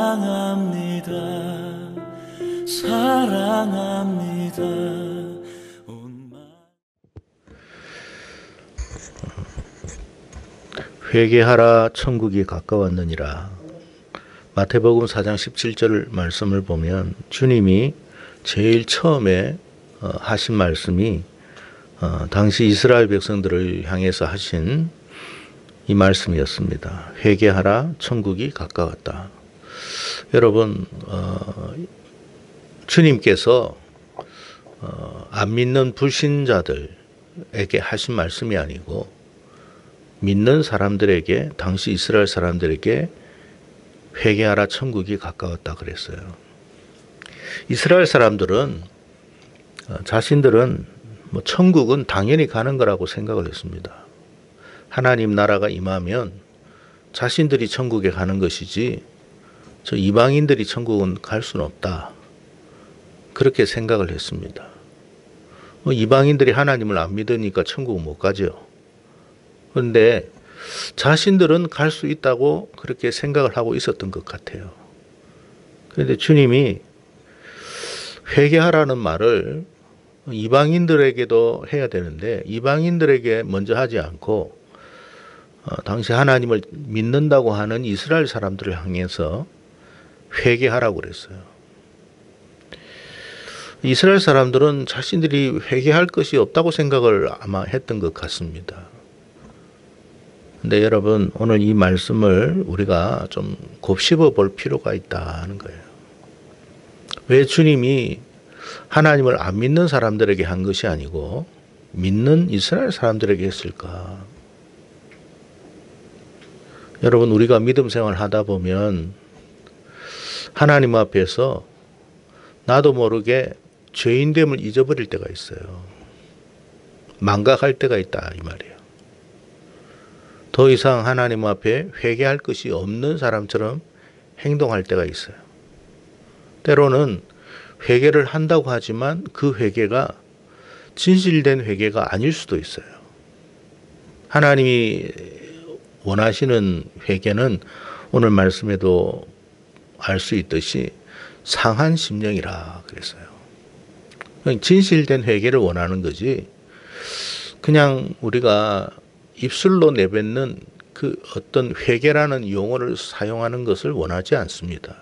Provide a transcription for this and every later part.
사랑합니다. 사랑합니다. 회개하라 천국이 가까웠느니라. 마태복음 4장 17절 말씀을 보면 주님이 제일 처음에 하신 말씀이 당시 이스라엘 백성들을 향해서 하신 이 말씀이었습니다. 회개하라 천국이 가까웠다. 여러분, 주님께서 안 믿는 불신자들에게 하신 말씀이 아니고 믿는 사람들에게, 당시 이스라엘 사람들에게 회개하라 천국이 가까웠다 그랬어요. 이스라엘 사람들은 자신들은 천국은 당연히 가는 거라고 생각을 했습니다. 하나님 나라가 임하면 자신들이 천국에 가는 것이지 저 이방인들이 천국은 갈 수는 없다. 그렇게 생각을 했습니다. 이방인들이 하나님을 안 믿으니까 천국은 못 가죠. 그런데 자신들은 갈 수 있다고 그렇게 생각을 하고 있었던 것 같아요. 그런데 주님이 회개하라는 말을 이방인들에게도 해야 되는데 이방인들에게 먼저 하지 않고 당시 하나님을 믿는다고 하는 이스라엘 사람들을 향해서 회개하라고 그랬어요. 이스라엘 사람들은 자신들이 회개할 것이 없다고 생각을 아마 했던 것 같습니다. 근데 여러분, 오늘 이 말씀을 우리가 좀 곱씹어 볼 필요가 있다는 거예요. 왜 주님이 하나님을 안 믿는 사람들에게 한 것이 아니고 믿는 이스라엘 사람들에게 했을까? 여러분, 우리가 믿음 생활 하다 보면 하나님 앞에서 나도 모르게 죄인됨을 잊어버릴 때가 있어요. 망각할 때가 있다 이 말이에요. 더 이상 하나님 앞에 회개할 것이 없는 사람처럼 행동할 때가 있어요. 때로는 회개를 한다고 하지만 그 회개가 진실된 회개가 아닐 수도 있어요. 하나님이 원하시는 회개는 오늘 말씀에도 알 수 있듯이 상한 심령이라 그랬어요. 진실된 회개를 원하는 거지 그냥 우리가 입술로 내뱉는 그 어떤 회개라는 용어를 사용하는 것을 원하지 않습니다.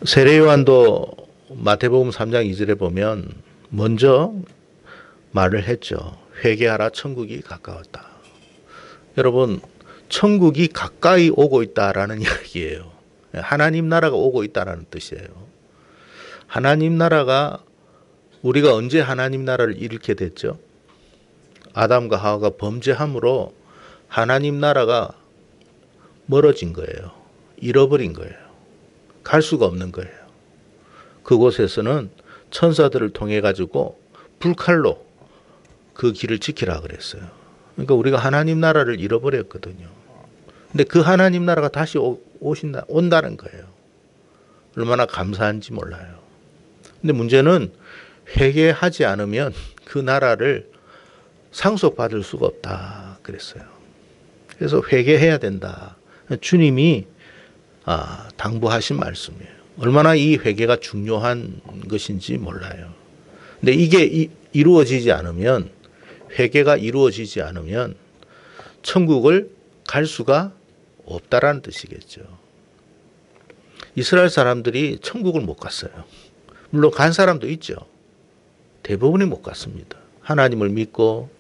세례 요한도 마태복음 3장 2절에 보면 먼저 말을 했죠. 회개하라 천국이 가까웠다. 여러분, 천국이 가까이 오고 있다라는 이야기예요. 하나님 나라가 오고 있다라는 뜻이에요. 하나님 나라가 우리가 언제 하나님 나라를 잃게 됐죠? 아담과 하와가 범죄함으로 하나님 나라가 멀어진 거예요. 잃어버린 거예요. 갈 수가 없는 거예요. 그곳에서는 천사들을 통해 가지고 불칼로 그 길을 지키라 그랬어요. 그러니까 우리가 하나님 나라를 잃어버렸거든요. 근데 그 하나님 나라가 다시 온다는 거예요. 얼마나 감사한지 몰라요. 근데 문제는 회개하지 않으면 그 나라를 상속받을 수가 없다 그랬어요. 그래서 회개해야 된다. 주님이 당부하신 말씀이에요. 얼마나 이 회개가 중요한 것인지 몰라요. 근데 이게 이루어지지 않으면, 회개가 이루어지지 않으면 천국을 갈 수가 없다라는 뜻이겠죠. 이스라엘 사람들이 천국을 못 갔어요. 물론 간 사람도 있죠. 대부분이 못 갔습니다. 하나님을 믿고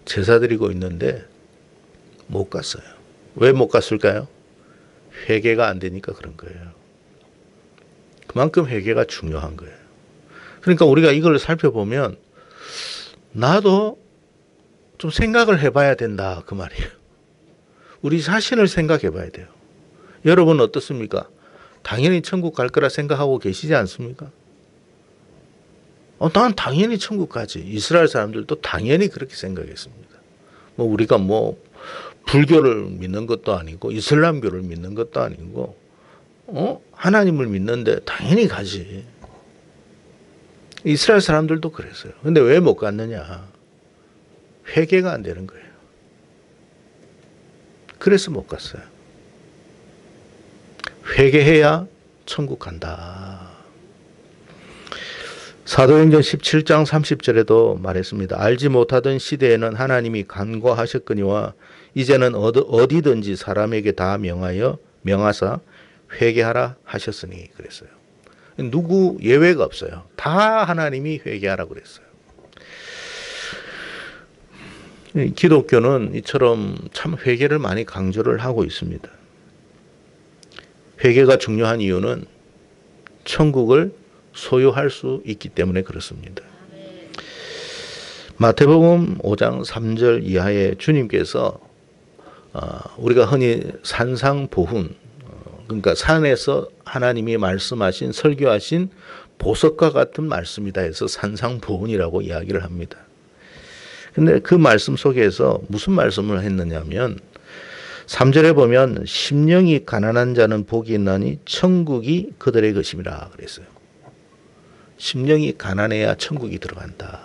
제사 드리고 있는데 못 갔어요. 왜 못 갔을까요? 회개가 안 되니까 그런 거예요. 그만큼 회개가 중요한 거예요. 그러니까 우리가 이걸 살펴보면 나도 좀 생각을 해봐야 된다 그 말이에요. 우리 자신을 생각해 봐야 돼요. 여러분 어떻습니까? 당연히 천국 갈 거라 생각하고 계시지 않습니까? 난 당연히 천국 가지. 이스라엘 사람들도 당연히 그렇게 생각했습니다. 우리가 불교를 믿는 것도 아니고 이슬람교를 믿는 것도 아니고 하나님을 믿는데 당연히 가지. 이스라엘 사람들도 그랬어요. 근데 왜 못 갔느냐? 회개가 안 되는 거예요. 그래서 못 갔어요. 회개해야 천국 간다. 사도행전 17장 30절에도 말했습니다. 알지 못하던 시대에는 하나님이 간과하셨거니와 이제는 어디든지 사람에게 다 명하사 회개하라 하셨으니 그랬어요. 누구 예외가 없어요. 다 하나님이 회개하라 그랬어요. 기독교는 이처럼 참 회개를 많이 강조를 하고 있습니다. 회개가 중요한 이유는 천국을 소유할 수 있기 때문에 그렇습니다. 마태복음 5장 3절 이하에 주님께서 우리가 흔히 산상보훈, 그러니까 산에서 하나님이 말씀하신 설교하신 보석과 같은 말씀이다 해서 산상보훈이라고 이야기를 합니다. 근데 그 말씀 속에서 무슨 말씀을 했느냐면 3절에 보면 심령이 가난한 자는 복이 있나니 천국이 그들의 것임이라 그랬어요. 심령이 가난해야 천국이 들어간다.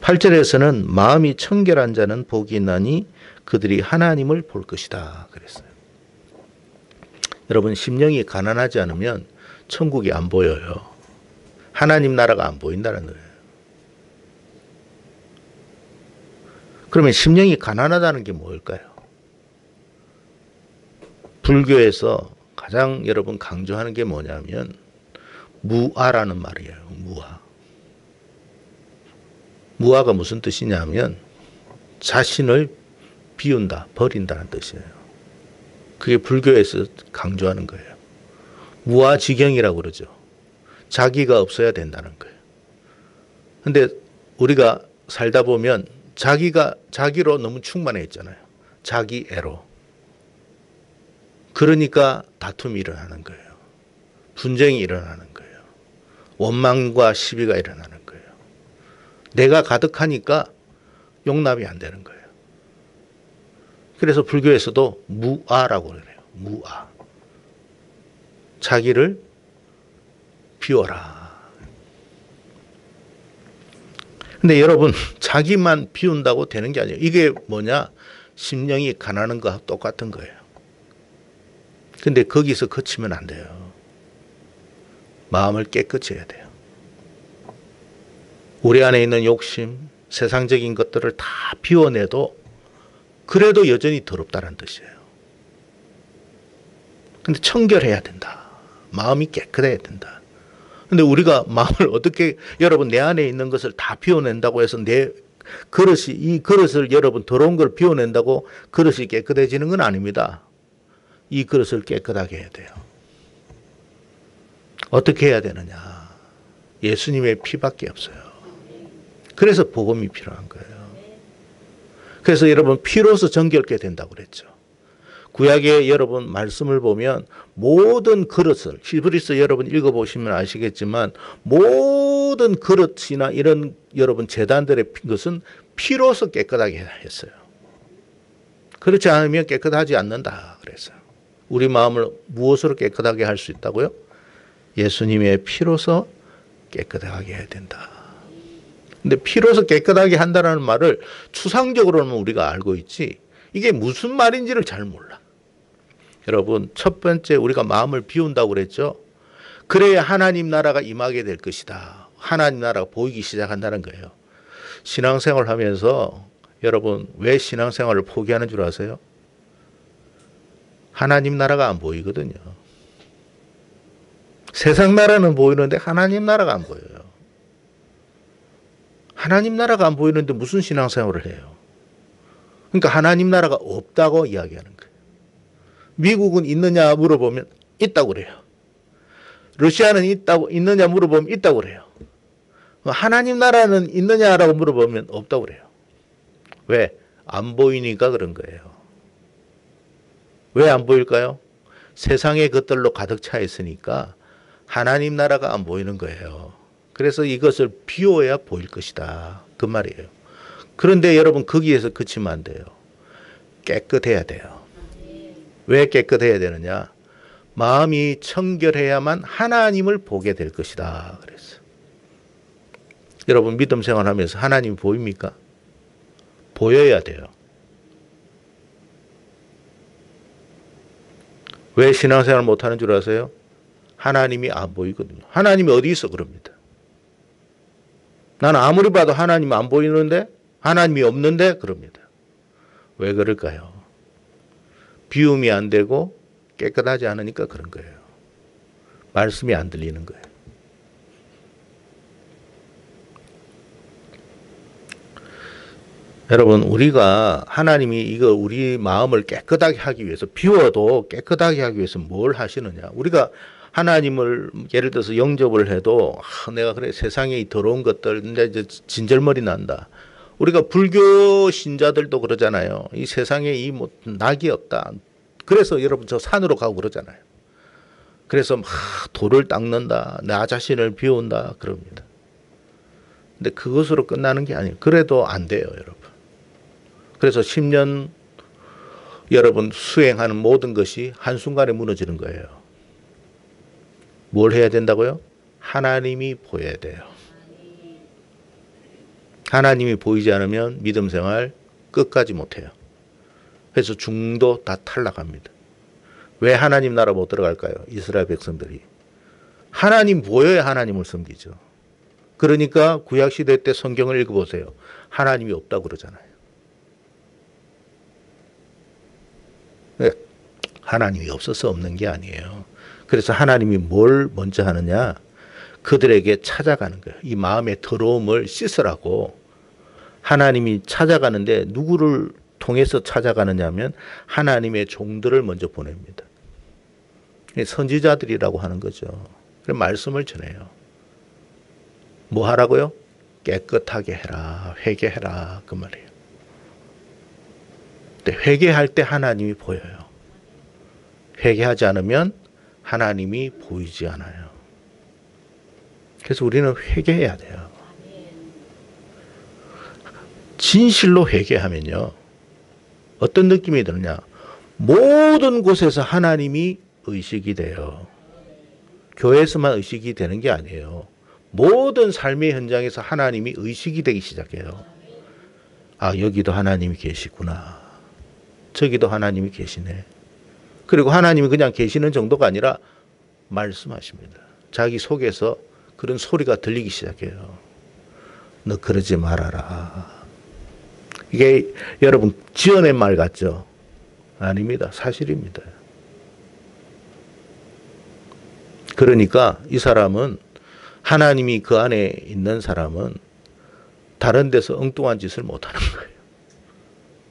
8절에서는 마음이 청결한 자는 복이 있나니 그들이 하나님을 볼 것이다 그랬어요. 여러분, 심령이 가난하지 않으면 천국이 안 보여요. 하나님 나라가 안 보인다는 거예요. 그러면 심령이 가난하다는 게 뭘까요? 불교에서 가장 여러분 강조하는 게 뭐냐면 무아라는 말이에요. 무아. 무아가 무슨 뜻이냐면 자신을 비운다, 버린다는 뜻이에요. 그게 불교에서 강조하는 거예요. 무아지경이라고 그러죠. 자기가 없어야 된다는 거예요. 근데 우리가 살다 보면 자기로 너무 충만해 있잖아요. 자기애로. 그러니까 다툼이 일어나는 거예요. 분쟁이 일어나는 거예요. 원망과 시비가 일어나는 거예요. 내가 가득하니까 용납이 안 되는 거예요. 그래서 불교에서도 무아라고 그래요. 무아. 자기를 비워라. 근데 여러분, 자기만 비운다고 되는 게 아니에요. 이게 뭐냐? 심령이 가난한 거와 똑같은 거예요. 근데 거기서 그치면 안 돼요. 마음을 깨끗이 해야 돼요. 우리 안에 있는 욕심, 세상적인 것들을 다 비워내도 그래도 여전히 더럽다는 뜻이에요. 근데 청결해야 된다. 마음이 깨끗해야 된다. 근데 우리가 마음을 어떻게, 여러분, 내 안에 있는 것을 다 비워낸다고 해서 이 그릇을 여러분 더러운 걸 비워낸다고 그릇이 깨끗해지는 건 아닙니다. 이 그릇을 깨끗하게 해야 돼요. 어떻게 해야 되느냐? 예수님의 피밖에 없어요. 그래서 복음이 필요한 거예요. 그래서 여러분, 피로서 정결케 된다고 그랬죠. 구약의 여러분 말씀을 보면 모든 그릇을, 히브리서 여러분 읽어보시면 아시겠지만 모든 그릇이나 이런 여러분 제단들의 것은 피로서 깨끗하게 했어요. 그렇지 않으면 깨끗하지 않는다 그랬어요. 우리 마음을 무엇으로 깨끗하게 할 수 있다고요? 예수님의 피로서 깨끗하게 해야 된다. 근데 피로서 깨끗하게 한다는 말을 추상적으로는 우리가 알고 있지 이게 무슨 말인지를 잘 몰라. 여러분, 첫 번째 우리가 마음을 비운다고 그랬죠. 그래야 하나님 나라가 임하게 될 것이다. 하나님 나라가 보이기 시작한다는 거예요. 신앙생활 하면서 여러분 왜 신앙생활을 포기하는 줄 아세요? 하나님 나라가 안 보이거든요. 세상 나라는 보이는데 하나님 나라가 안 보여요. 하나님 나라가 안 보이는데 무슨 신앙생활을 해요? 그러니까 하나님 나라가 없다고 이야기하는 거예요. 미국은 있느냐 물어보면 있다고 그래요. 러시아는 있느냐 물어보면 있다고 그래요. 하나님 나라는 있느냐라고 물어보면 없다고 그래요. 왜? 안 보이니까 그런 거예요. 왜 안 보일까요? 세상의 것들로 가득 차 있으니까 하나님 나라가 안 보이는 거예요. 그래서 이것을 비워야 보일 것이다. 그 말이에요. 그런데 여러분 거기에서 그치면 안 돼요. 깨끗해야 돼요. 왜 깨끗해야 되느냐? 마음이 청결해야만 하나님을 보게 될 것이다. 그랬어요. 여러분 믿음 생활하면서 하나님 보입니까? 보여야 돼요. 왜 신앙생활 못하는 줄 아세요? 하나님이 안 보이거든요. 하나님이 어디 있어 그럽니다. 나는 아무리 봐도 하나님이 안 보이는데, 하나님이 없는데 그럽니다. 왜 그럴까요? 비움이 안 되고 깨끗하지 않으니까 그런 거예요. 말씀이 안 들리는 거예요. 여러분, 우리가 하나님이 이거 우리 마음을 깨끗하게 하기 위해서, 비워도 깨끗하게 하기 위해서 뭘 하시느냐? 우리가 하나님을 예를 들어서 영접을 해도 내가 그래 세상에 이 더러운 것들 이제 진절머리 난다. 우리가 불교 신자들도 그러잖아요. 이 세상에 이 뭐 낙이 없다. 그래서 여러분 저 산으로 가고 그러잖아요. 그래서 막 돌을 닦는다. 나 자신을 비운다. 그럽니다. 근데 그것으로 끝나는 게 아니에요. 그래도 안 돼요, 여러분. 그래서 10년 여러분 수행하는 모든 것이 한순간에 무너지는 거예요. 뭘 해야 된다고요? 하나님이 보여야 돼요. 하나님이 보이지 않으면 믿음 생활 끝까지 못해요. 그래서 중도 다 탈락합니다. 왜 하나님 나라 못 들어갈까요? 이스라엘 백성들이. 하나님 보여야 하나님을 섬기죠. 그러니까 구약시대 때 성경을 읽어보세요. 하나님이 없다고 그러잖아요. 하나님이 없어서 없는 게 아니에요. 그래서 하나님이 뭘 먼저 하느냐? 그들에게 찾아가는 거예요. 이 마음의 더러움을 씻으라고 하나님이 찾아가는데 누구를 통해서 찾아가느냐 하면 하나님의 종들을 먼저 보냅니다. 선지자들이라고 하는 거죠. 그래서 말씀을 전해요. 뭐 하라고요? 깨끗하게 해라. 회개해라. 그 말이에요. 근데 회개할 때 하나님이 보여요. 회개하지 않으면 하나님이 보이지 않아요. 그래서 우리는 회개해야 돼요. 진실로 회개하면요. 어떤 느낌이 드느냐. 모든 곳에서 하나님이 의식이 돼요. 교회에서만 의식이 되는 게 아니에요. 모든 삶의 현장에서 하나님이 의식이 되기 시작해요. 아, 여기도 하나님이 계시구나. 저기도 하나님이 계시네. 그리고 하나님이 그냥 계시는 정도가 아니라 말씀하십니다. 자기 속에서 그런 소리가 들리기 시작해요. 너 그러지 말아라. 이게 여러분 지어낸 말 같죠? 아닙니다. 사실입니다. 그러니까 이 사람은 하나님이 그 안에 있는 사람은 다른 데서 엉뚱한 짓을 못하는 거예요.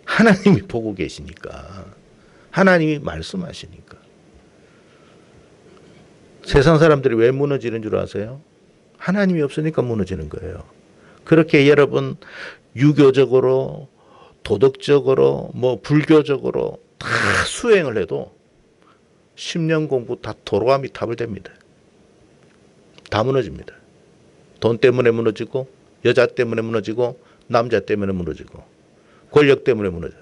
하나님이 보고 계시니까. 하나님이 말씀하시니까. 세상 사람들이 왜 무너지는 줄 아세요? 하나님이 없으니까 무너지는 거예요. 그렇게 여러분 유교적으로 도덕적으로 뭐 불교적으로 다 수행을 해도 10년 공부 다 도로아미 탑을 됩니다. 다 무너집니다. 돈 때문에 무너지고 여자 때문에 무너지고 남자 때문에 무너지고 권력 때문에 무너져요.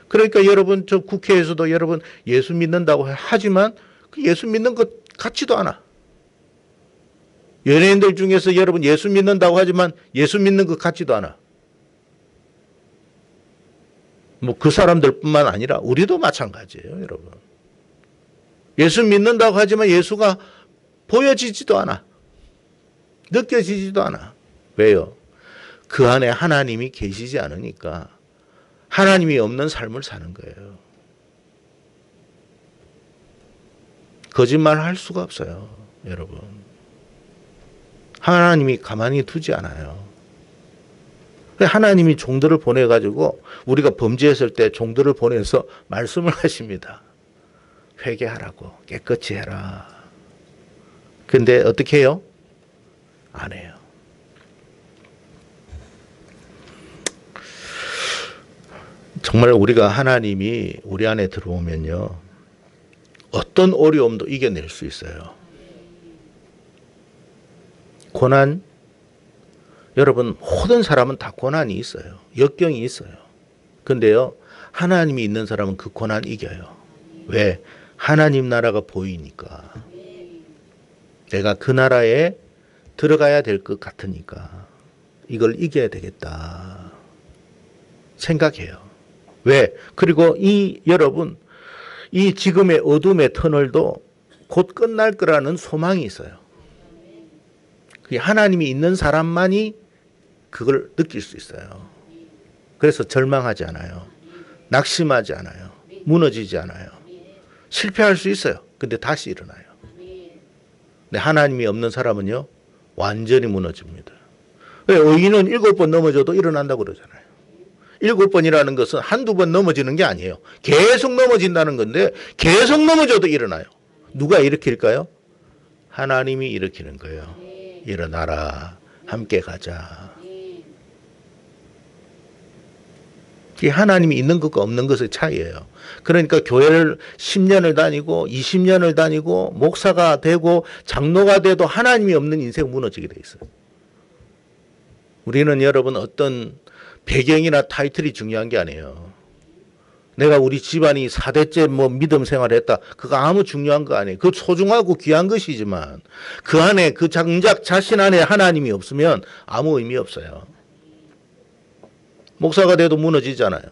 그러니까 여러분 저 국회에서도 여러분 예수 믿는다고 하지만 그 예수 믿는 것 같지도 않아. 연예인들 중에서 여러분 예수 믿는다고 하지만 예수 믿는 것 같지도 않아. 뭐 그 사람들뿐만 아니라 우리도 마찬가지예요, 여러분. 예수 믿는다고 하지만 예수가 보여지지도 않아. 느껴지지도 않아. 왜요? 그 안에 하나님이 계시지 않으니까 하나님이 없는 삶을 사는 거예요. 거짓말 할 수가 없어요, 여러분. 하나님이 가만히 두지 않아요. 하나님이 종들을 보내가지고 우리가 범죄했을 때 종들을 보내서 말씀을 하십니다. 회개하라고, 깨끗이 해라. 근데 어떻게 해요? 안 해요. 정말 우리가 하나님이 우리 안에 들어오면요. 어떤 어려움도 이겨낼 수 있어요. 고난, 여러분 모든 사람은 다 고난이 있어요. 역경이 있어요. 근데요. 하나님이 있는 사람은 그 고난 이겨요. 왜? 하나님 나라가 보이니까. 내가 그 나라에 들어가야 될 것 같으니까 이걸 이겨야 되겠다 생각해요. 왜? 그리고 이 여러분 이 지금의 어둠의 터널도 곧 끝날 거라는 소망이 있어요. 그게 하나님이 있는 사람만이 그걸 느낄 수 있어요. 그래서 절망하지 않아요. 낙심하지 않아요. 무너지지 않아요. 실패할 수 있어요. 근데 다시 일어나요. 근데 하나님이 없는 사람은요, 완전히 무너집니다. 의인은 7번 넘어져도 일어난다고 그러잖아요. 7번이라는 것은 한두 번 넘어지는 게 아니에요. 계속 넘어진다는 건데 계속 넘어져도 일어나요. 누가 일으킬까요? 하나님이 일으키는 거예요. 일어나라. 함께 가자. 이게 하나님이 있는 것과 없는 것의 차이예요. 그러니까 교회를 10년을 다니고 20년을 다니고 목사가 되고 장로가 돼도 하나님이 없는 인생은 무너지게 돼 있어요. 우리는 여러분 어떤 배경이나 타이틀이 중요한 게 아니에요. 내가 우리 집안이 4대째 뭐 믿음 생활했다. 그거 아무 중요한 거 아니에요. 그거 소중하고 귀한 것이지만 그 안에 그 장작 자신 안에 하나님이 없으면 아무 의미 없어요. 목사가 돼도 무너지잖아요.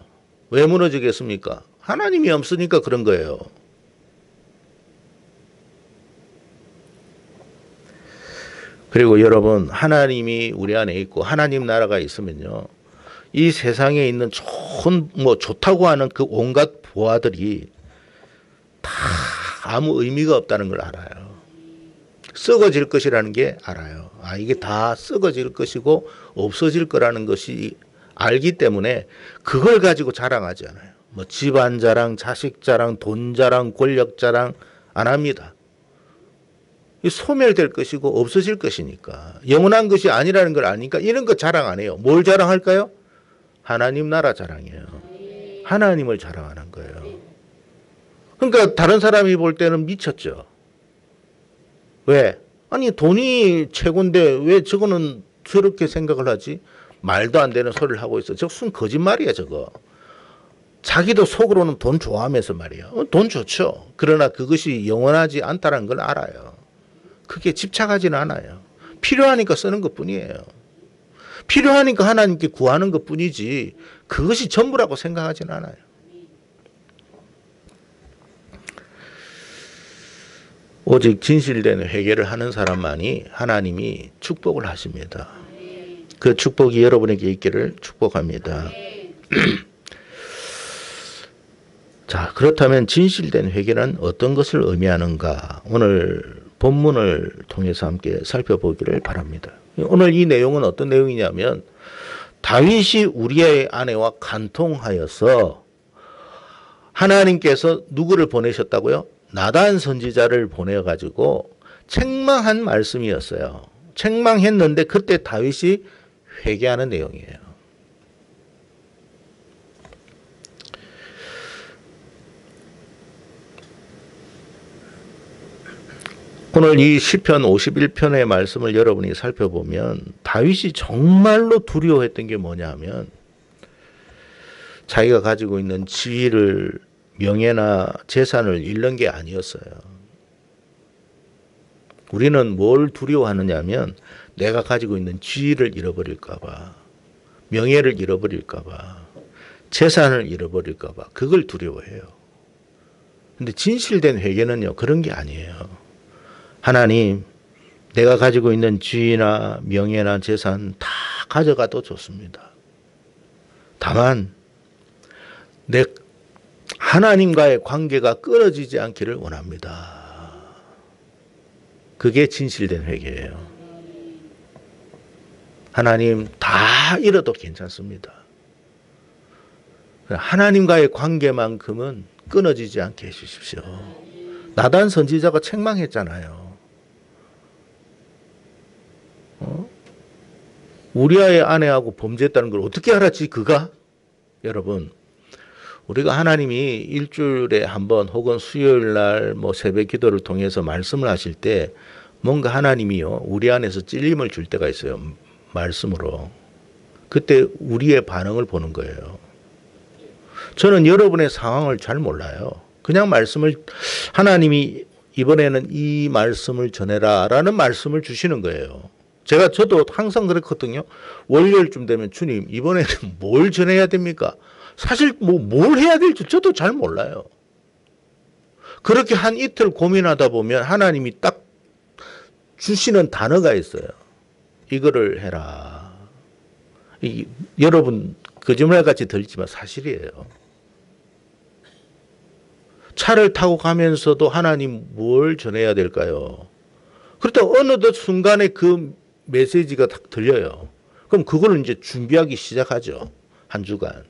왜 무너지겠습니까? 하나님이 없으니까 그런 거예요. 그리고 여러분, 하나님이 우리 안에 있고 하나님 나라가 있으면요, 이 세상에 있는 좋다고 하는 그 온갖 보화들이 다 아무 의미가 없다는 걸 알아요. 썩어질 것이라는 게 알아요. 이게 다 썩어질 것이고 없어질 거라는 것이 알기 때문에 그걸 가지고 자랑하지 않아요. 뭐 집안 자랑, 자식 자랑, 돈 자랑, 권력 자랑 안 합니다. 소멸될 것이고 없어질 것이니까, 영원한 것이 아니라는 걸 아니까 이런 거 자랑 안 해요. 뭘 자랑할까요? 하나님 나라 자랑이에요. 하나님을 자랑하는 거예요. 그러니까 다른 사람이 볼 때는 미쳤죠. 왜? 아니 돈이 최고인데 왜 저거는 저렇게 생각을 하지? 말도 안 되는 소리를 하고 있어. 저거 순 거짓말이야 저거. 자기도 속으로는 돈 좋아하면서 말이야. 돈 좋죠. 그러나 그것이 영원하지 않다는 걸 알아요. 그게 집착하지는 않아요. 필요하니까 쓰는 것뿐이에요. 필요하니까 하나님께 구하는 것뿐이지 그것이 전부라고 생각하지는 않아요. 오직 진실된 회개를 하는 사람만이 하나님이 축복을 하십니다. 그 축복이 여러분에게 있기를 축복합니다. 자, 그렇다면 진실된 회개는 어떤 것을 의미하는가? 오늘 본문을 통해서 함께 살펴보기를 바랍니다. 오늘 이 내용은 어떤 내용이냐면, 다윗이 우리아의 아내와 간통하여서 하나님께서 누구를 보내셨다고요? 나단 선지자를 보내가지고 책망한 말씀이었어요. 책망했는데 그때 다윗이 회개하는 내용이에요. 오늘 이 시편 51편의 말씀을 여러분이 살펴보면 다윗이 정말로 두려워했던 게 뭐냐 하면, 자기가 가지고 있는 지위를, 명예나 재산을 잃는 게 아니었어요. 우리는 뭘 두려워하느냐 하면 내가 가지고 있는 지위를 잃어버릴까 봐, 명예를 잃어버릴까 봐, 재산을 잃어버릴까 봐, 그걸 두려워해요. 근데 진실된 회개는요, 그런 게 아니에요. 하나님, 내가 가지고 있는 지위나 명예나 재산 다 가져가도 좋습니다. 다만 내 하나님과의 관계가 끊어지지 않기를 원합니다. 그게 진실된 회개예요. 하나님, 다 잃어도 괜찮습니다. 하나님과의 관계만큼은 끊어지지 않게 해주십시오. 나단 선지자가 책망했잖아요. 우리아의 아내하고 범죄했다는 걸 어떻게 알았지 그가? 여러분, 우리가 하나님이 일주일에 한 번 혹은 수요일 날 뭐 새벽 기도를 통해서 말씀을 하실 때 뭔가 하나님이요, 우리 안에서 찔림을 줄 때가 있어요. 말씀으로. 그때 우리의 반응을 보는 거예요. 저는 여러분의 상황을 잘 몰라요. 그냥 말씀을, 하나님이 이번에는 이 말씀을 전해라 라는 말씀을 주시는 거예요. 저도 항상 그랬거든요. 월요일쯤 되면 주님, 이번에는 뭘 전해야 됩니까? 사실 뭘 해야 될지 저도 잘 몰라요. 그렇게 한 이틀 고민하다 보면 하나님이 딱 주시는 단어가 있어요. 이거를 해라. 여러분 거짓말같이 들리지만 사실이에요. 차를 타고 가면서도 하나님 뭘 전해야 될까요? 그렇다 어느덧 순간에 그 메시지가 딱 들려요. 그럼 그거를 이제 준비하기 시작하죠. 한 주간.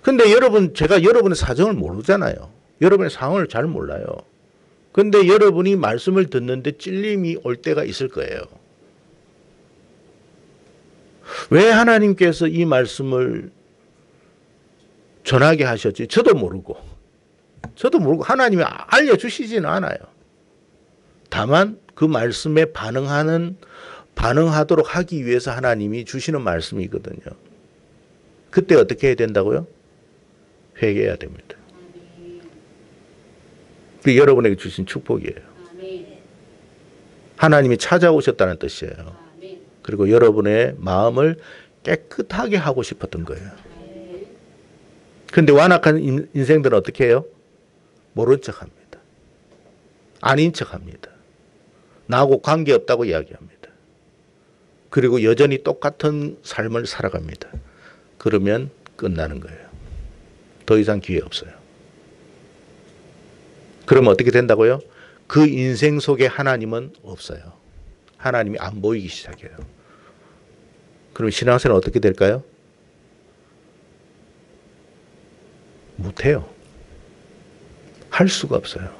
근데 여러분, 제가 여러분의 사정을 모르잖아요. 여러분의 상황을 잘 몰라요. 근데 여러분이 말씀을 듣는데 찔림이 올 때가 있을 거예요. 왜 하나님께서 이 말씀을 전하게 하셨지? 저도 모르고 하나님이 알려주시지는 않아요. 다만 그 말씀에 반응하도록 하기 위해서 하나님이 주시는 말씀이거든요. 그때 어떻게 해야 된다고요? 회개해야 됩니다. 그게 여러분에게 주신 축복이에요. 하나님이 찾아오셨다는 뜻이에요. 그리고 여러분의 마음을 깨끗하게 하고 싶었던 거예요. 그런데 완악한 인생들은 어떻게 해요? 모른 척합니다. 아닌 척합니다. 나하고 관계없다고 이야기합니다. 그리고 여전히 똑같은 삶을 살아갑니다. 그러면 끝나는 거예요. 더 이상 기회 없어요. 그러면 어떻게 된다고요? 그 인생 속에 하나님은 없어요. 하나님이 안 보이기 시작해요. 그럼 신앙생활은 어떻게 될까요? 못해요. 할 수가 없어요.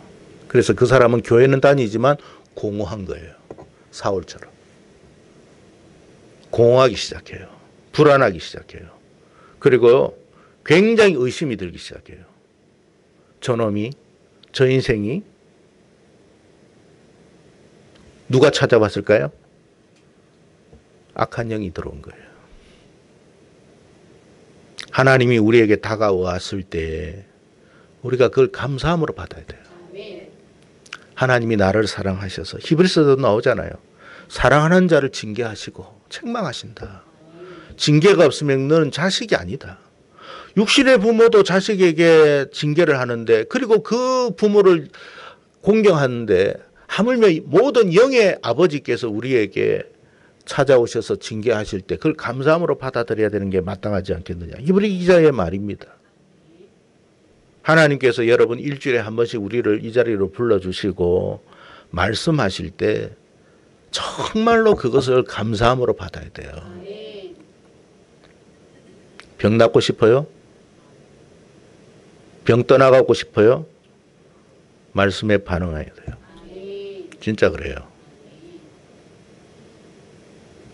그래서 그 사람은 교회는 다니지만 공허한 거예요. 사울처럼. 공허하기 시작해요. 불안하기 시작해요. 그리고 굉장히 의심이 들기 시작해요. 저놈이, 저 인생이 누가 찾아왔을까요? 악한 영이 들어온 거예요. 하나님이 우리에게 다가왔을 때 우리가 그걸 감사함으로 받아야 돼요. 하나님이 나를 사랑하셔서 히브리서도 나오잖아요. 사랑하는 자를 징계하시고 책망하신다. 징계가 없으면 너는 자식이 아니다. 육신의 부모도 자식에게 징계를 하는데 그리고 그 부모를 공경하는데 하물며 모든 영의 아버지께서 우리에게 찾아오셔서 징계하실 때 그걸 감사함으로 받아들여야 되는 게 마땅하지 않겠느냐. 히브리 기자의 말입니다. 하나님께서 여러분 일주일에 한 번씩 우리를 이 자리로 불러주시고 말씀하실 때 정말로 그것을 감사함으로 받아야 돼요. 병 낫고 싶어요? 병 떠나가고 싶어요? 말씀에 반응해야 돼요. 진짜 그래요.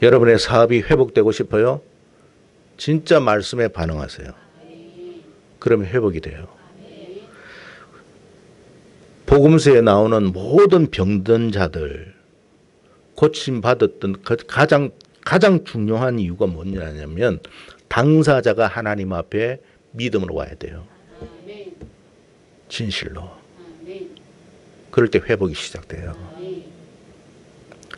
여러분의 사업이 회복되고 싶어요? 진짜 말씀에 반응하세요. 그러면 회복이 돼요. 복음서에 나오는 모든 병든 자들 고침받았던 가장 중요한 이유가 뭐냐면 당사자가 하나님 앞에 믿음으로 와야 돼요. 진실로. 그럴 때 회복이 시작돼요.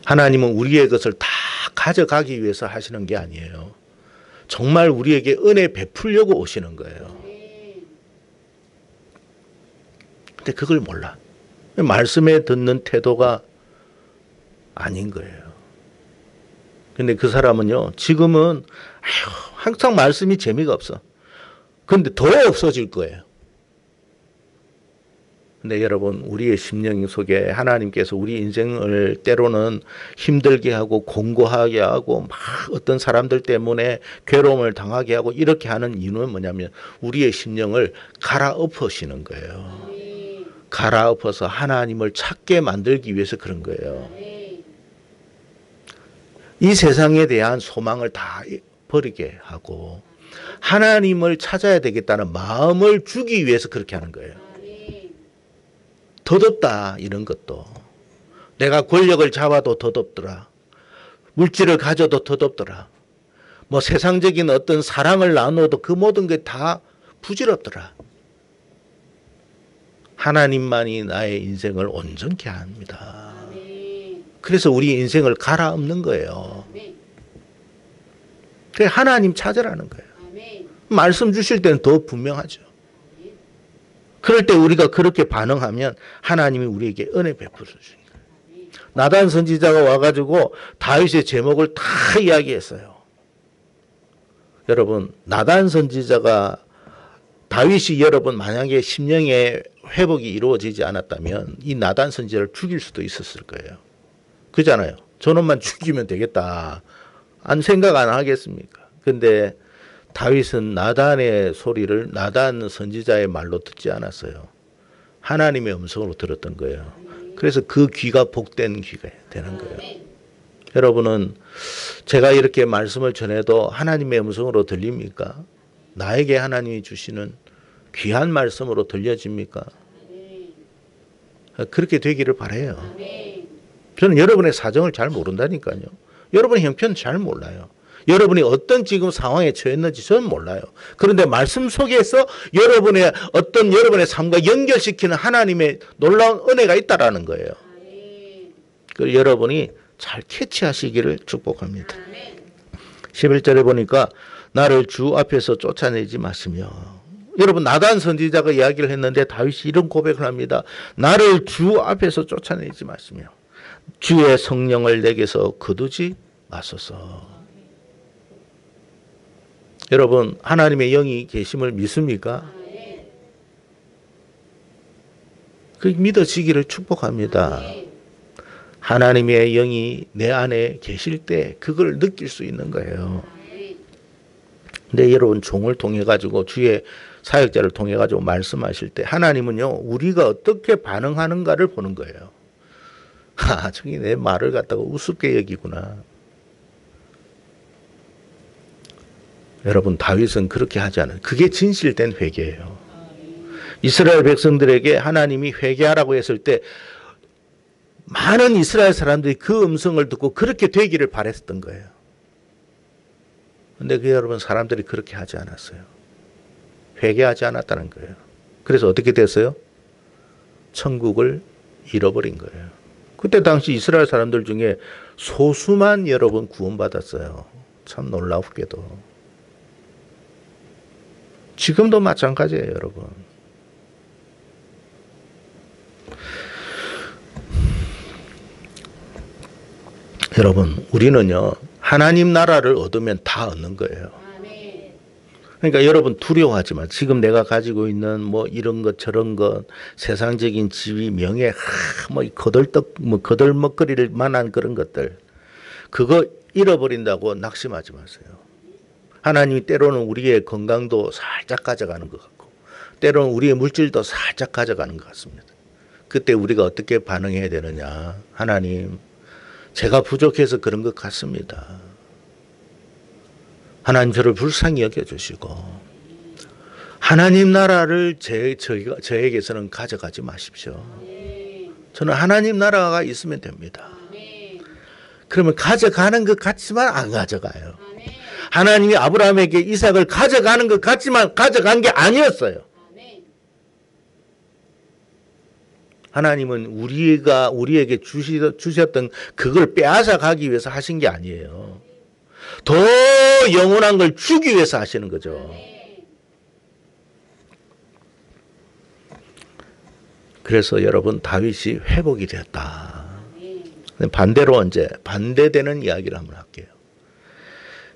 하나님은 우리의 것을 다 가져가기 위해서 하시는 게 아니에요. 정말 우리에게 은혜 베풀려고 오시는 거예요. 근데 그걸 몰라. 말씀에 듣는 태도가 아닌 거예요. 근데 그 사람은요, 지금은 항상 말씀이 재미가 없어. 근데 더 없어질 거예요. 근데 여러분, 우리의 심령 속에 하나님께서 우리 인생을 때로는 힘들게 하고 공고하게 하고 막 어떤 사람들 때문에 괴로움을 당하게 하고 이렇게 하는 이유는 뭐냐면 우리의 심령을 갈아엎으시는 거예요. 갈아엎어서 하나님을 찾게 만들기 위해서 그런 거예요. 이 세상에 대한 소망을 다 버리게 하고 하나님을 찾아야 되겠다는 마음을 주기 위해서 그렇게 하는 거예요. 더덥다 이런 것도. 내가 권력을 잡아도 더덥더라. 물질을 가져도 더덥더라. 뭐 세상적인 어떤 사랑을 나눠도 그 모든 게 다 부질없더라. 하나님만이 나의 인생을 온전케 합니다. 그래서 우리 인생을 갈아엎는 거예요. 그래 하나님 찾으라는 거예요. 말씀 주실 때는 더 분명하죠. 그럴 때 우리가 그렇게 반응하면 하나님이 우리에게 은혜 베풀어 주신 거예요. 나단 선지자가 와가지고 다윗의 제목을 다 이야기했어요. 여러분, 나단 선지자가 다윗이 여러분 만약에 심령의 회복이 이루어지지 않았다면 이 나단 선지자를 죽일 수도 있었을 거예요. 그잖아요. 저놈만 죽이면 되겠다. 안 생각 안 하겠습니까? 근데 다윗은 나단의 소리를 나단 선지자의 말로 듣지 않았어요. 하나님의 음성으로 들었던 거예요. 그래서 그 귀가 복된 귀가 되는 거예요. 여러분은 제가 이렇게 말씀을 전해도 하나님의 음성으로 들립니까? 나에게 하나님이 주시는 귀한 말씀으로 들려집니까? 그렇게 되기를 바라요. 저는 여러분의 사정을 잘 모른다니까요. 여러분의 형편 잘 몰라요. 여러분이 어떤 지금 상황에 처했는지 저는 몰라요. 그런데 말씀 속에서 여러분의 삶과 연결시키는 하나님의 놀라운 은혜가 있다라는 거예요. 그 여러분이 잘 캐치하시기를 축복합니다. 11절에 보니까 나를 주 앞에서 쫓아내지 마시며, 여러분 나단 선지자가 이야기를 했는데 다윗이 이런 고백을 합니다. 나를 주 앞에서 쫓아내지 마시며 주의 성령을 내게서 거두지 마소서. 여러분 하나님의 영이 계심을 믿습니까? 그 믿어지기를 축복합니다. 하나님의 영이 내 안에 계실 때 그걸 느낄 수 있는 거예요. 근데 여러분 종을 통해 가지고 주의 사역자를 통해 가지고 말씀하실 때 하나님은요 우리가 어떻게 반응하는가를 보는 거예요. 아, 저기 내 말을 갖다가 우습게 여기구나. 여러분 다윗은 그렇게 하지 않아요. 그게 진실된 회개예요. 이스라엘 백성들에게 하나님이 회개하라고 했을 때 많은 이스라엘 사람들이 그 음성을 듣고 그렇게 되기를 바랬던 거예요. 그런데 여러분 사람들이 그렇게 하지 않았어요. 회개하지 않았다는 거예요. 그래서 어떻게 됐어요? 천국을 잃어버린 거예요. 그때 당시 이스라엘 사람들 중에 소수만 여러분 구원받았어요. 참 놀랍게도. 지금도 마찬가지예요, 여러분. 여러분, 우리는요, 하나님 나라를 얻으면 다 얻는 거예요. 그러니까 여러분 두려워하지 마. 지금 내가 가지고 있는 뭐 이런 것 저런 것 세상적인 지위, 명예, 뭐 거들먹거릴 만한 그런 것들 그거 잃어버린다고 낙심하지 마세요. 하나님이 때로는 우리의 건강도 살짝 가져가는 것 같고 때로는 우리의 물질도 살짝 가져가는 것 같습니다. 그때 우리가 어떻게 반응해야 되느냐. 하나님, 제가 부족해서 그런 것 같습니다. 하나님 저를 불쌍히 여겨주시고 하나님 나라를 저에게서는 가져가지 마십시오. 저는 하나님 나라가 있으면 됩니다. 그러면 가져가는 것 같지만 안 가져가요. 하나님이 아브라함에게 이삭을 가져가는 것 같지만 가져간 게 아니었어요. 하나님은 우리에게 주셨던 그걸 빼앗아 가기 위해서 하신 게 아니에요. 더 영원한 걸 주기 위해서 하시는 거죠. 그래서 여러분 다윗이 회복이 되었다. 반대로 이제 반대되는 이야기를 한번 할게요.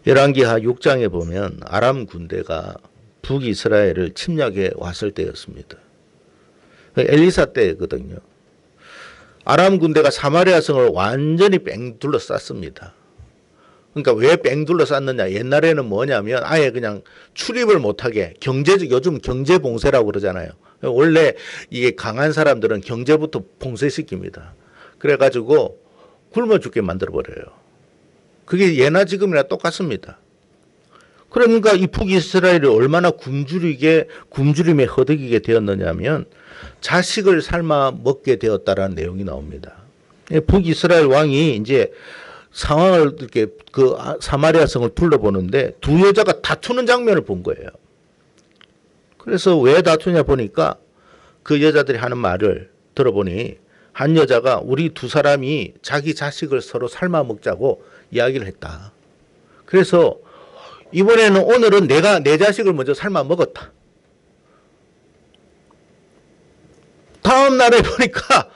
열왕기하 6장에 보면 아람 군대가 북이스라엘을 침략해 왔을 때였습니다. 엘리사 때거든요. 아람 군대가 사마리아 성을 완전히 뺑 둘러쌌습니다. 그러니까 왜 뺑 둘러쌌느냐. 옛날에는 뭐냐면 아예 그냥 출입을 못하게 요즘 경제 봉쇄라고 그러잖아요. 원래 이게 강한 사람들은 경제부터 봉쇄시킵니다. 그래가지고 굶어 죽게 만들어버려요. 그게 예나 지금이나 똑같습니다. 그러니까 이 북이스라엘이 얼마나 굶주림에 허덕이게 되었느냐면 자식을 삶아 먹게 되었다라는 내용이 나옵니다. 북이스라엘 왕이 이제 상황을 이렇게 그 사마리아 성을 둘러보는데 두 여자가 다투는 장면을 본 거예요. 그래서 왜 다투냐 보니까 그 여자들이 하는 말을 들어보니 한 여자가 우리 두 사람이 자기 자식을 서로 삶아 먹자고 이야기를 했다. 그래서 오늘은 내가 내 자식을 먼저 삶아 먹었다. 다음 날에 보니까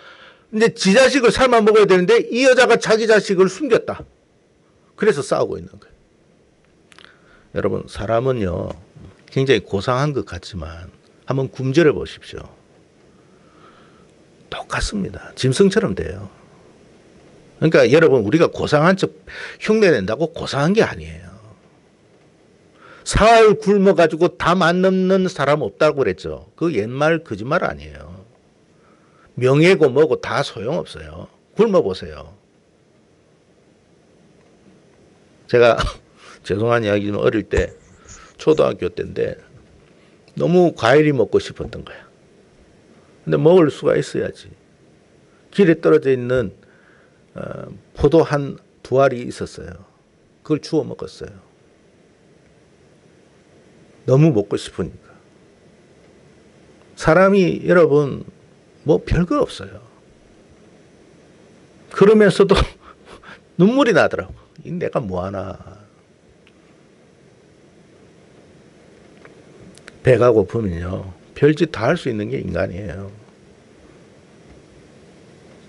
이제 지 자식을 삶아 먹어야 되는데 이 여자가 자기 자식을 숨겼다. 그래서 싸우고 있는 거예요. 여러분, 사람은요, 굉장히 고상한 것 같지만 한번 굶주려 보십시오. 똑같습니다. 짐승처럼 돼요. 그러니까 여러분, 우리가 고상한 척 흉내낸다고 고상한 게 아니에요. 사흘 굶어가지고 담 안 넘는 사람 없다고 그랬죠. 그 옛말 거짓말 아니에요. 명예고 뭐고 다 소용없어요. 굶어보세요. 제가 죄송한 이야기지만 어릴 때 초등학교 때인데 너무 과일이 먹고 싶었던 거야. 근데 먹을 수가 있어야지. 길에 떨어져 있는 포도 한 두 알이 있었어요. 그걸 주워 먹었어요. 너무 먹고 싶으니까. 사람이 여러분 뭐 별거 없어요. 그러면서도 눈물이 나더라고. 내가 뭐하나. 배가 고프면요, 별짓 다 할 수 있는 게 인간이에요.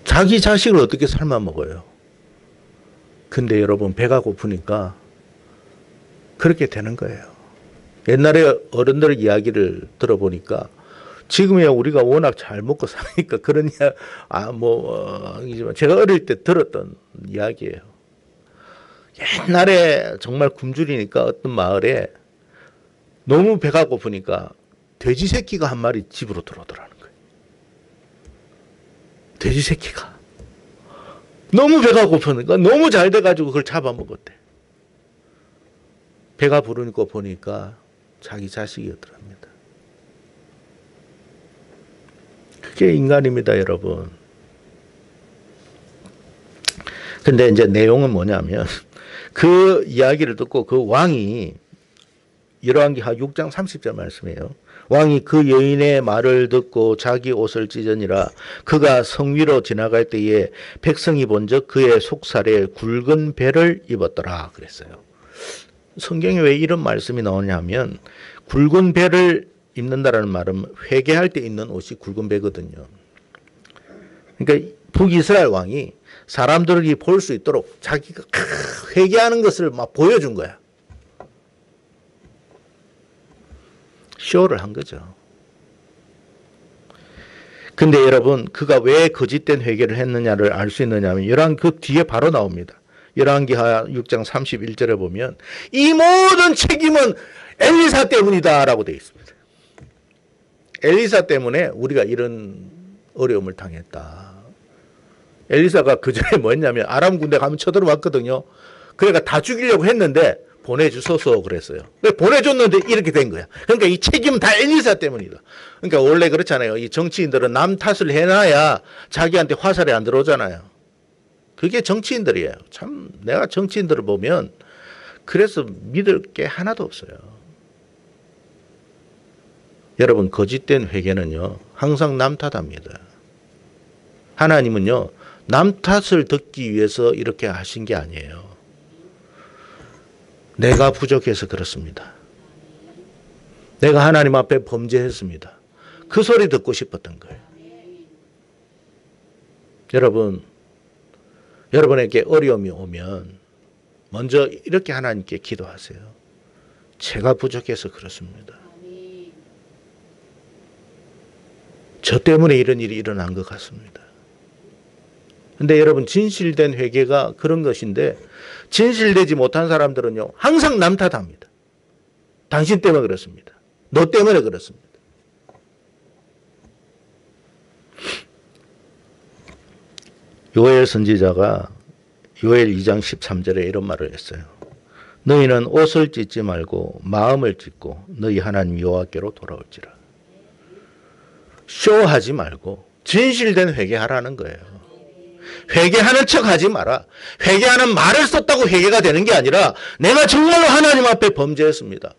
자기 자식을 어떻게 삶아 먹어요? 근데 여러분, 배가 고프니까 그렇게 되는 거예요. 옛날에 어른들 이야기를 들어보니까 지금이야 우리가 워낙 잘 먹고 사니까 그런 제가 어릴 때 들었던 이야기예요. 옛날에 정말 굶주리니까 어떤 마을에 너무 배가 고프니까 돼지 새끼가 한 마리 집으로 들어오더라는 거예요. 돼지 새끼가. 너무 배가 고프니까 너무 잘 돼가지고 그걸 잡아먹었대. 배가 부르니까 보니까 자기 자식이었더랍니다. 그게 인간입니다, 여러분. 근데 이제 내용은 뭐냐면 그 이야기를 듣고 그 왕이 열왕기하 6장 30절 말씀이에요. 왕이 그 여인의 말을 듣고 자기 옷을 찢으니라. 그가 성 위로 지나갈 때에 백성이 본즉 그의 속살에 굵은 배를 입었더라 그랬어요. 성경에 왜 이런 말씀이 나오냐면 굵은 배를 입는다라는 말은 회개할 때 입는 옷이 굵은 배거든요. 그러니까 북이스라엘 왕이 사람들이 볼 수 있도록 자기가 회개하는 것을 막 보여준 거야. 쇼를 한 거죠. 근데 여러분, 그가 왜 거짓된 회개를 했느냐를 알 수 있느냐면 열왕 그 뒤에 바로 나옵니다. 열왕기하 6장 31절에 보면 이 모든 책임은 엘리사 때문이다라고 되어 있습니다. 엘리사 때문에 우리가 이런 어려움을 당했다. 엘리사가 그 전에 뭐였냐면 아람 군대 가면 쳐들어왔거든요. 그러니까 다 죽이려고 했는데 보내주소서 그랬어요. 보내줬는데 이렇게 된 거야. 그러니까 이 책임은 다 엘리사 때문이다. 그러니까 원래 그렇잖아요. 이 정치인들은 남 탓을 해놔야 자기한테 화살이 안 들어오잖아요. 그게 정치인들이에요. 참 내가 정치인들을 보면 그래서 믿을 게 하나도 없어요. 여러분, 거짓된 회개는요 항상 남 탓합니다. 하나님은요 남 탓을 듣기 위해서 이렇게 하신 게 아니에요. 내가 부족해서 그렇습니다. 내가 하나님 앞에 범죄했습니다. 그 소리 듣고 싶었던 거예요. 여러분, 여러분에게 어려움이 오면 먼저 이렇게 하나님께 기도하세요. 제가 부족해서 그렇습니다. 저 때문에 이런 일이 일어난 것 같습니다. 근데 여러분, 진실된 회개가 그런 것인데 진실되지 못한 사람들은요 항상 남 탓합니다. 당신 때문에 그렇습니다. 너 때문에 그렇습니다. 요엘 선지자가 요엘 2장 13절에 이런 말을 했어요. 너희는 옷을 찢지 말고 마음을 찢고 너희 하나님 여호와께로 돌아올지라. 쇼하지 말고 진실된 회개하라는 거예요. 회개하는 척 하지 마라. 회개하는 말을 썼다고 회개가 되는 게 아니라 내가 정말로 하나님 앞에 범죄했습니다.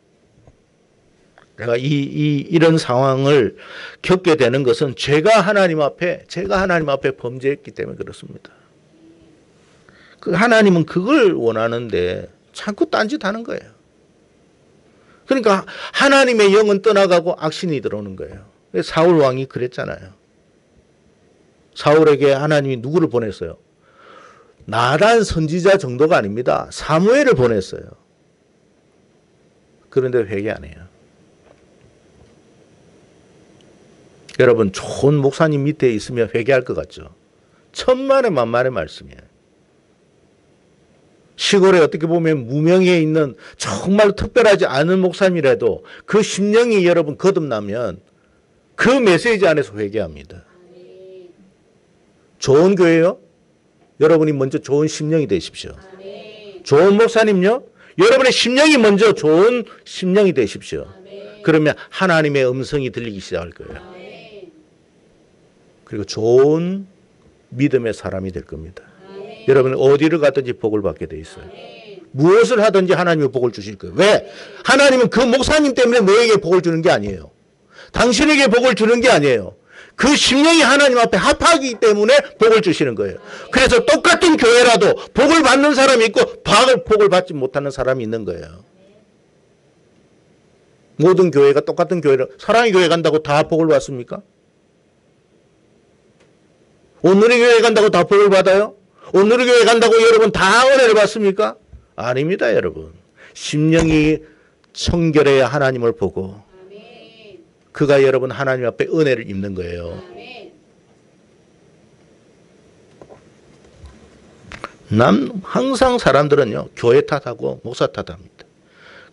내가 이런 상황을 겪게 되는 것은 제가 하나님 앞에 범죄했기 때문에 그렇습니다. 그 하나님은 그걸 원하는데 자꾸 딴짓하는 거예요. 그러니까 하나님의 영은 떠나가고 악신이 들어오는 거예요. 사울 왕이 그랬잖아요. 사울에게 하나님이 누구를 보냈어요? 나단 선지자 정도가 아닙니다. 사무엘을 보냈어요. 그런데 회개 안 해요. 여러분, 좋은 목사님 밑에 있으면 회개할 것 같죠? 천만의 만만의 말씀이에요. 시골에 어떻게 보면 무명에 있는 정말 특별하지 않은 목사님이라도 그 심령이 여러분 거듭나면 그 메시지 안에서 회개합니다. 좋은 교회요? 여러분이 먼저 좋은 심령이 되십시오. 좋은 목사님요? 여러분의 심령이 먼저 좋은 심령이 되십시오. 그러면 하나님의 음성이 들리기 시작할 거예요. 그리고 좋은 믿음의 사람이 될 겁니다. 여러분은 어디를 가든지 복을 받게 돼 있어요. 무엇을 하든지 하나님이 복을 주실 거예요. 왜? 하나님은 그 목사님 때문에 너에게 복을 주는 게 아니에요. 당신에게 복을 주는 게 아니에요. 그 심령이 하나님 앞에 합하기 때문에 복을 주시는 거예요. 그래서 똑같은 교회라도 복을 받는 사람이 있고 복을 받지 못하는 사람이 있는 거예요. 모든 교회가 똑같은 교회를 사랑의 교회 간다고 다 복을 받습니까? 오늘의 교회 간다고 다 복을 받아요? 오늘의 교회 간다고 여러분 다 은혜를 받습니까? 아닙니다, 여러분. 심령이 청결해야 하나님을 보고 그가 여러분 하나님 앞에 은혜를 입는 거예요. 항상 사람들은요, 교회 탓하고 목사 탓합니다.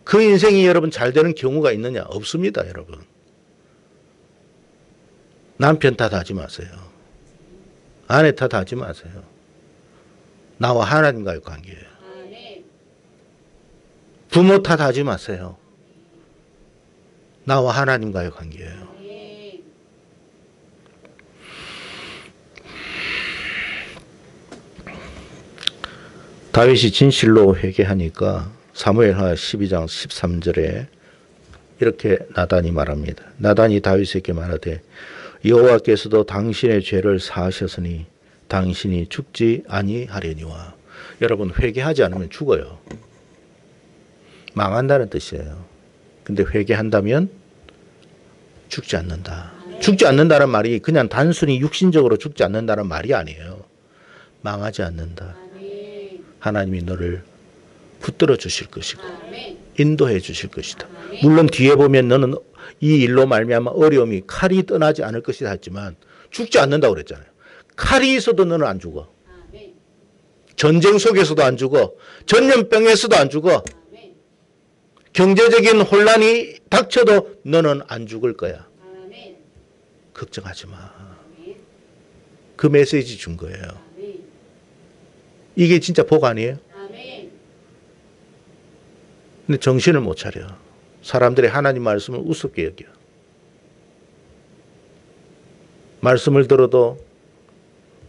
그 인생이 여러분 잘 되는 경우가 있느냐? 없습니다, 여러분. 남편 탓하지 마세요. 아내 탓하지 마세요. 나와 하나님과의 관계예요. 부모 탓하지 마세요. 나와 하나님과의 관계예요. 다윗이 진실로 회개하니까 사무엘하 12장 13절에 이렇게 나단이 말합니다. 나단이 다윗에게 말하되 여호와께서도 당신의 죄를 사하셨으니 당신이 죽지 아니하려니와. 여러분, 회개하지 않으면 죽어요. 망한다는 뜻이에요. 근데 회개한다면 죽지 않는다. 죽지 않는다는 말이 그냥 단순히 육신적으로 죽지 않는다는 말이 아니에요. 망하지 않는다. 하나님이 너를 붙들어 주실 것이고 인도해 주실 것이다. 물론 뒤에 보면 너는 이 일로 말미암아 어려움이 칼이 떠나지 않을 것이다 했지만 죽지 않는다고 그랬잖아요. 칼이 있어도 너는 안 죽어. 전쟁 속에서도 안 죽어. 전염병에서도 안 죽어. 경제적인 혼란이 닥쳐도 너는 안 죽을 거야. 걱정하지 마. 그 메시지 준 거예요. 이게 진짜 복 아니에요? 근데 정신을 못 차려. 사람들이 하나님 말씀을 우습게 여겨. 말씀을 들어도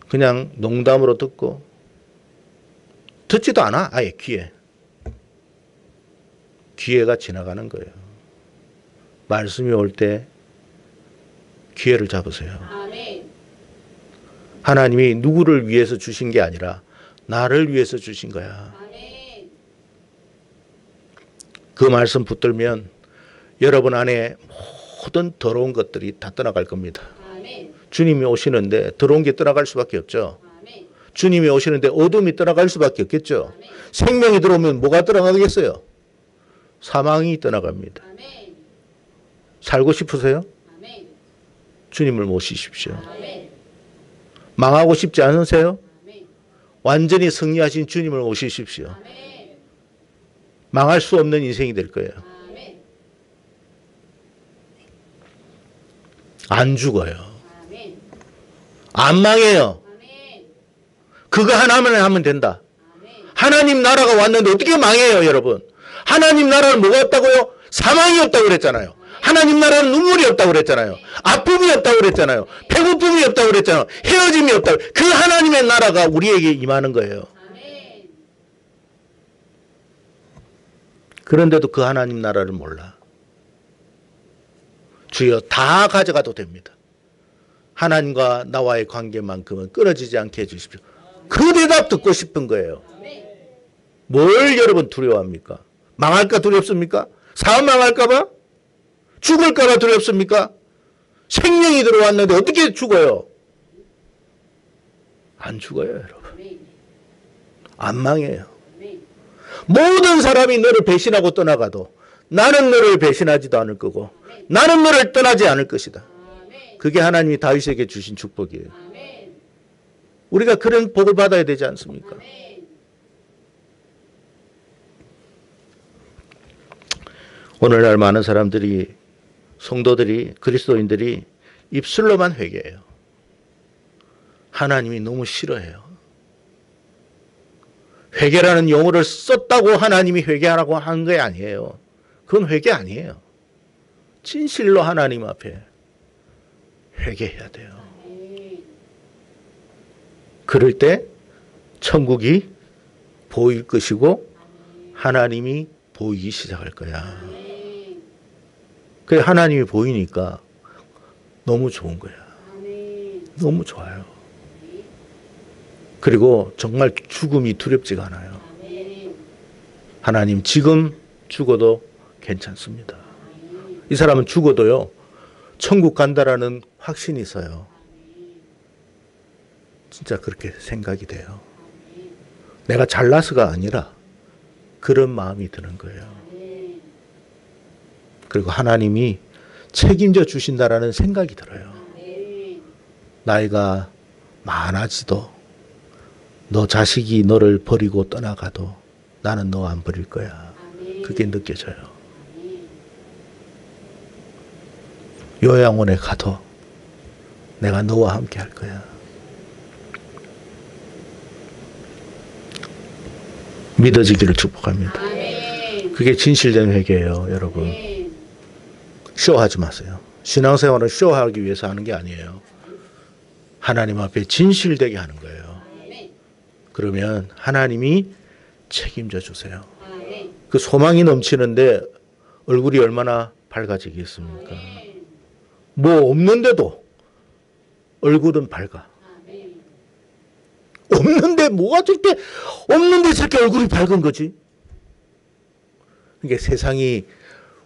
그냥 농담으로 듣고 듣지도 않아. 아예 기회가 지나가는 거예요. 말씀이 올 때 기회를 잡으세요. 하나님이 누구를 위해서 주신 게 아니라 나를 위해서 주신 거야. 그 말씀 붙들면 여러분 안에 모든 더러운 것들이 다 떠나갈 겁니다. 주님이 오시는데 더러운 게 떠나갈 수밖에 없죠. 주님이 오시는데 어둠이 떠나갈 수밖에 없겠죠. 생명이 들어오면 뭐가 떠나가겠어요? 사망이 떠나갑니다. 살고 싶으세요? 주님을 모시십시오. 망하고 싶지 않으세요? 완전히 승리하신 주님을 모시십시오. 망할 수 없는 인생이 될 거예요. 안 죽어요. 안 망해요. 그거 하나만 하면 된다. 하나님 나라가 왔는데 어떻게 망해요, 여러분? 하나님 나라는 뭐가 없다고요? 사망이 없다고 그랬잖아요. 하나님 나라는 눈물이 없다고 그랬잖아요. 아픔이 없다고 그랬잖아요. 배고픔이 없다고 그랬잖아요. 헤어짐이 없다고. 그 하나님의 나라가 우리에게 임하는 거예요. 그런데도 그 하나님 나라를 몰라. 주여 다 가져가도 됩니다. 하나님과 나와의 관계만큼은 끊어지지 않게 해주십시오. 그 대답 듣고 싶은 거예요. 뭘 여러분 두려워합니까? 망할까 두렵습니까? 사업 망할까 봐? 죽을까 봐 두렵습니까? 생명이 들어왔는데 어떻게 죽어요? 안 죽어요, 여러분. 안 망해요. 모든 사람이 너를 배신하고 떠나가도 나는 너를 배신하지도 않을 거고 나는 너를 떠나지 않을 것이다. 그게 하나님이 다윗에게 주신 축복이에요. 우리가 그런 복을 받아야 되지 않습니까? 오늘날 많은 사람들이, 성도들이, 그리스도인들이 입술로만 회개해요. 하나님이 너무 싫어해요. 회개라는 용어를 썼다고 하나님이 회개하라고 하는 게 아니에요. 그건 회개 아니에요. 진실로 하나님 앞에 회개해야 돼요. 그럴 때 천국이 보일 것이고 하나님이 보이기 시작할 거야. 그래, 하나님이 보이니까 너무 좋은 거야. 너무 좋아요. 그리고 정말 죽음이 두렵지가 않아요. 하나님, 지금 죽어도 괜찮습니다. 이 사람은 죽어도요, 천국 간다라는 확신이 있어요. 진짜 그렇게 생각이 돼요. 내가 잘나서가 아니라 그런 마음이 드는 거예요. 그리고 하나님이 책임져 주신다라는 생각이 들어요. 나이가 많아지도 너 자식이 너를 버리고 떠나가도 나는 너 안 버릴 거야. 그게 느껴져요. 요양원에 가도 내가 너와 함께 할 거야. 믿어지기를 축복합니다. 그게 진실된 회개예요, 여러분. 쇼하지 마세요. 신앙생활은 쇼하기 위해서 하는 게 아니에요. 하나님 앞에 진실되게 하는 거예요. 그러면 하나님이 책임져 주세요. 그 소망이 넘치는데 얼굴이 얼마나 밝아지겠습니까? 뭐 없는데도 얼굴은 밝아. 없는데 뭐가 저렇게 없는데 저렇게 얼굴이 밝은 거지? 이게 세상이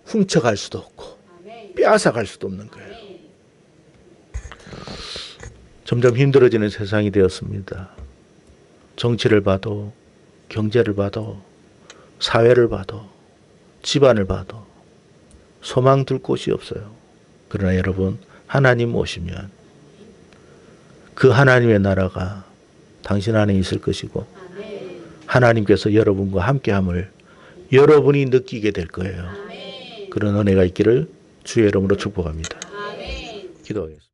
훔쳐갈 수도 없고 빼앗아갈 수도 없는 거예요. 점점 힘들어지는 세상이 되었습니다. 정치를 봐도, 경제를 봐도, 사회를 봐도, 집안을 봐도 소망 둘 곳이 없어요. 그러나 여러분, 하나님 오시면 그 하나님의 나라가 당신 안에 있을 것이고 하나님께서 여러분과 함께함을 여러분이 느끼게 될 거예요. 그런 은혜가 있기를 주의 이름으로 축복합니다. 기도하겠습니다.